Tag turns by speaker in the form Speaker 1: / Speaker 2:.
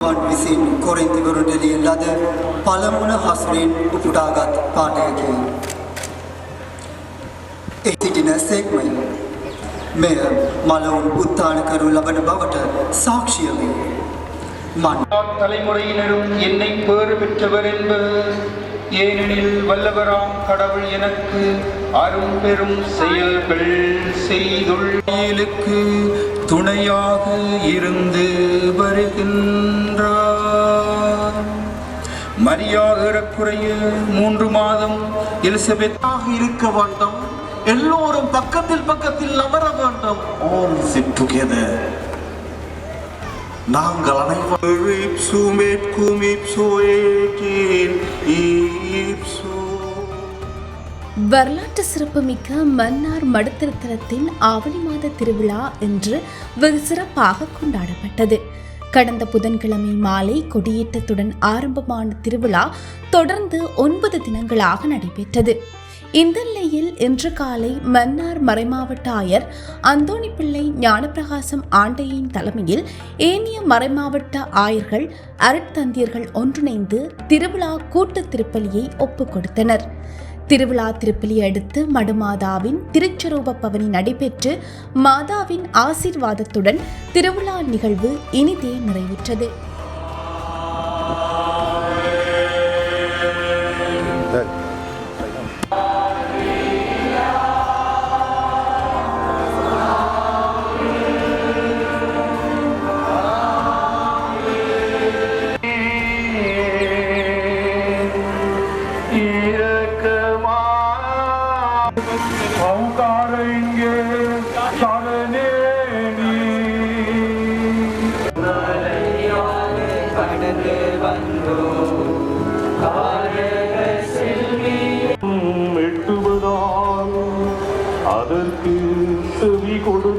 Speaker 1: විසින් කොරින්තිවරුන්ට ලියන ලද පළමුවන හසුරින් උපුටාගත් පාඨයකි. එහි සිටින සේක්මය මෙය මලවුන් උත්ථාන කරනු ලබන බවට සාක්ෂිය වේ.
Speaker 2: தலைமுறையினரும் என்னை பேறு பெற்றவர் என்பவர், ஏனெனில் வல்லவராம் கடவுள் எனக்கு அரும் பெரும் செயல்கள் செய்துள்ளேலுக்கு துணையாக இருந்து வருகின்றார். மரியா ஏறக்குறைய 3 மாதம் எலிசபெத்தாக இருக்க வேண்டும். எல்லோரும் பக்கத்தில் பக்கத்தில் அமர வேண்டும்.
Speaker 3: All sit together. நாங்கள் அனைவரும்
Speaker 4: வரலாற்று சிறப்புமிக்க மன்னார் மடுத்திருத்தலத்தின் ஆவணி மாத திருவிழா இன்று வெகு சிறப்பாக கொண்டாடப்பட்டது. கடந்த புதன்கிழமை மாலை கொடியேற்றத்துடன் ஆரம்பமான திருவிழா தொடர்ந்து 9 தினங்களாக நடைபெற்றது. இந்த நிலையில் இன்று காலை மன்னார் மறைமாவட்ட ஆயர் அந்தோணிப்பிள்ளை ஞானப்பிரகாசம் ஆண்டையின் தலைமையில் ஏனைய மறைமாவட்ட ஆயர்கள் அருட்தந்தியர்கள் ஒன்றிணைந்து திருவிழா கூட்டு திருப்பலியை ஒப்புக் கொடுத்தனர். திருவிழா திருப்பலியை அடுத்து மடுமாதாவின் திருச்சரூப பவனி நடைபெற்று மாதாவின் ஆசீர்வாதத்துடன் திருவிழா நிகழ்வு இனிதே நிறைவுற்றது.
Speaker 5: அதற்கு செவி கொடு